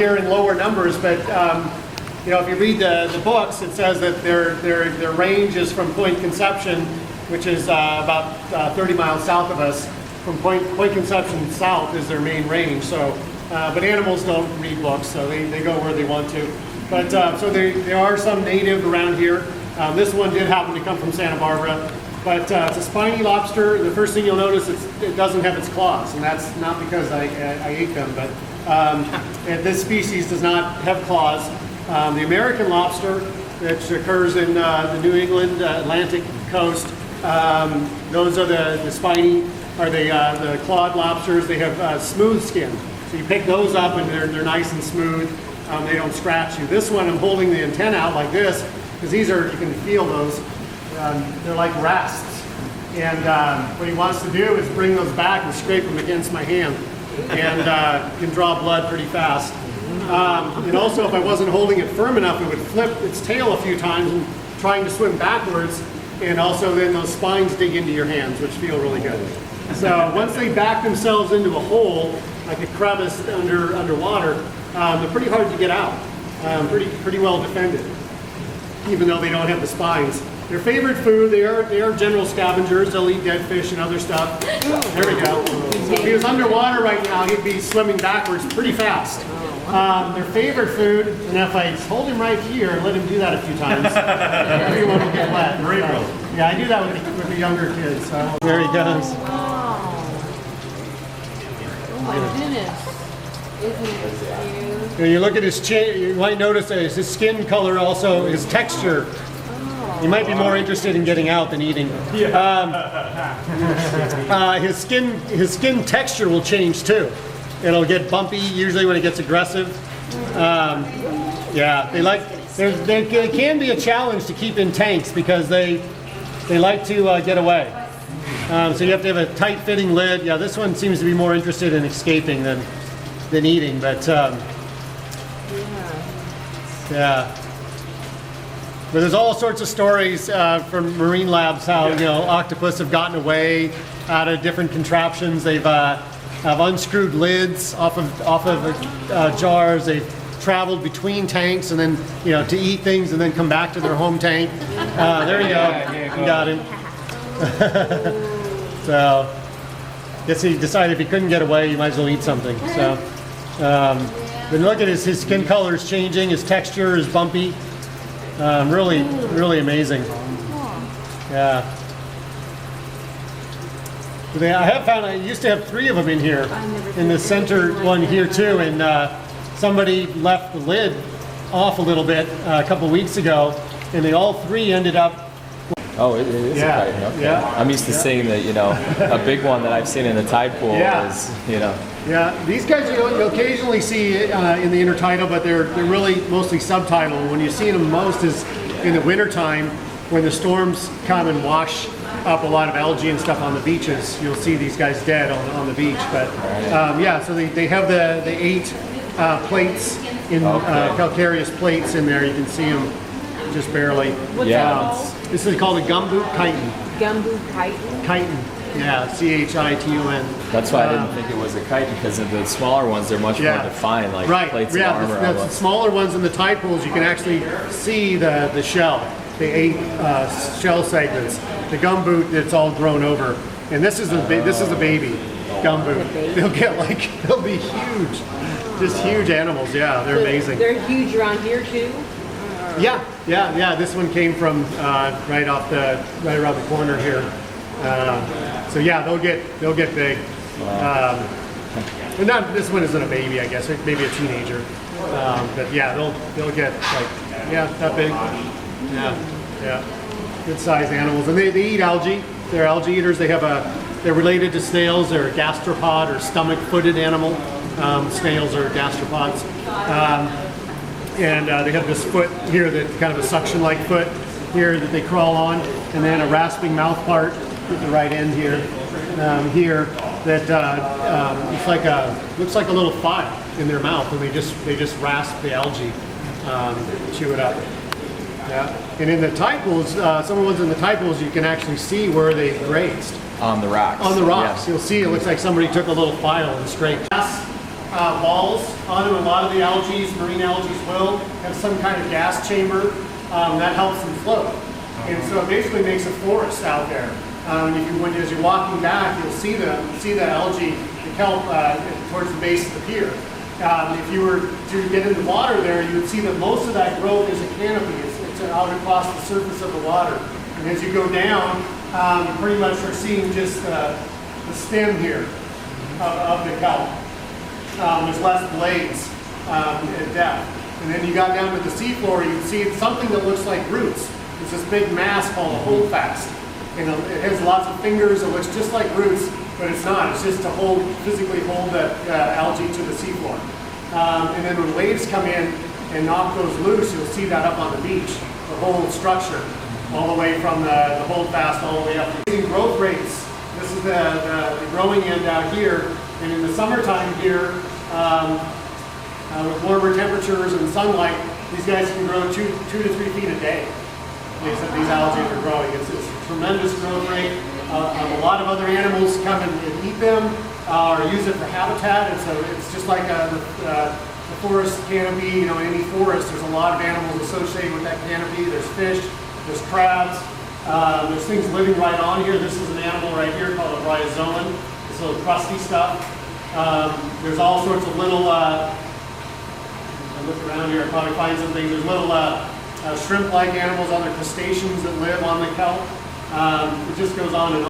here in lower numbers, but you know, if you read the books, it says that their range is from Point Conception, which is about 30 miles south of us. From Point Conception south is their main range. So, but animals don't read books, so they go where they want to. But so there are some native around here. This one did happen to come from Santa Barbara. But it's a spiny lobster. The first thing you'll notice is it doesn't have its claws, and that's not because I ate them, but this species does not have claws. The American lobster, which occurs in the New England Atlantic coast, those are the spiny, or the clawed lobsters. They have smooth skin, so you pick those up and they're nice and smooth. They don't scratch you. This one, I'm holding the antenna out like this because these are, you can feel those. They're like rasps, and what he wants to do is bring those back and scrape them against my hand, and can draw blood pretty fast. And also, if I wasn't holding it firm enough, it would flip its tail a few times and trying to swim backwards, and also then those spines dig into your hands, which feel really good. So once they back themselves into a hole, like a crevice underwater, they're pretty hard to get out. Pretty well defended, even though they don't have the spines. Their favorite food, they are general scavengers. They'll eat dead fish and other stuff. There we go. So if he was underwater right now, he'd be swimming backwards pretty fast. Their favorite food, and if I hold him right here and let him do that a few times, everyone will get wet. Yeah, I do that with the younger kids. So there he goes. Wow. Oh my goodness. Isn't it cute? When you look at his chin, you might notice that his skin color also, his texture. You might be more interested in getting out than eating. His skin texture will change too. It'll get bumpy usually when it gets aggressive. Yeah, they can be a challenge to keep in tanks because they like to get away. So you have to have a tight-fitting lid. Yeah, this one seems to be more interested in escaping than eating. But yeah. But there's all sorts of stories from marine labs how octopus have gotten away out of different contraptions. They've have unscrewed lids off of jars. They've traveled between tanks and then to eat things and then come back to their home tank. There you go. You got him. So I guess he decided if he couldn't get away, he might as well eat something. So but look at his skin color is changing. His texture is bumpy. Really amazing. Yeah. I have found, I used to have 3 of them in here, in the center one here too, and somebody left the lid off a little bit a couple weeks ago, and they all 3 ended up. Oh, it is a chitin. Okay. Yeah. I'm used to seeing that, a big one that I've seen in the tide pool is, Yeah, these guys you'll occasionally see in the intertidal, but they're really mostly subtidal. When you see them most is in the wintertime when the storms come and wash up a lot of algae and stuff on the beaches. You'll see these guys dead on the beach. But yeah, so they have the 8 plates, calcareous plates in there. You can see them just barely. What's that called? This is called a gumboot chitin. Gumboot chitin? Chitin. Yeah, C-H-I-T-O-N. That's why I didn't think it was a kite, because of the smaller ones, they're much more defined, like plates of armor. The smaller ones in the tide pools, you can actually see the shell, the 8 shell segments. The gumboot, it's all grown over, and this is a baby gumboot. They'll be huge, just huge animals. Yeah, they're amazing. They're huge around here too. Yeah. This one came from right around the corner here. So yeah, they'll get big. But not, this one isn't a baby, I guess. Maybe a teenager. But yeah, they'll get that big. Yeah. Good sized animals, and they eat algae. They're algae eaters. They're related to snails. They're a gastropod or stomach-footed animal. Snails are gastropods. And they have this foot here, that kind of a suction-like foot here that they crawl on, and then a rasping mouth part at the right end here, that looks like a little file in their mouth, and they just rasp the algae, chew it up. Yeah, and in the tide pools, some of the ones in the tide pools, you can actually see where they grazed. On the rocks. On the rocks, yes. You'll see it looks like somebody took a little file and scraped. walls on them. A lot of the algae, marine algae will have some kind of gas chamber that helps them float. And so it basically makes a forest out there. And as you're walking back, you'll see the algae, the kelp towards the base of the pier. If you were to get in the water there, you would see that most of that growth is a canopy. It's out across the surface of the water. And as you go down, you pretty much are seeing just the stem here of the kelp. There's less blades at depth. And then you got down to the seafloor, you can see something that looks like roots. It's this big mass called a holdfast. And it has lots of fingers, it looks just like roots, but it's not. It's just to physically hold the algae to the seafloor. And then when waves come in and knock those loose, you'll see that up on the beach, the whole structure, all the way from the holdfast all the way up. Using growth rates, this is the growing end out here, and in the summertime here, with warmer temperatures and sunlight, these guys can grow 2 to 3 feet a day. These algae are growing. It's a tremendous growth rate. A lot of other animals come and eat them or use it for habitat. It's just like the forest canopy. You know, in any forest, there's a lot of animals associated with that canopy. There's fish, there's crabs, there's things living right on here. This is an animal right here called a bryozoan. This little crusty stuff. There's all sorts of little. Look around here, I'll probably find some things. There's little shrimp-like animals, other crustaceans that live on the kelp. It just goes on and on.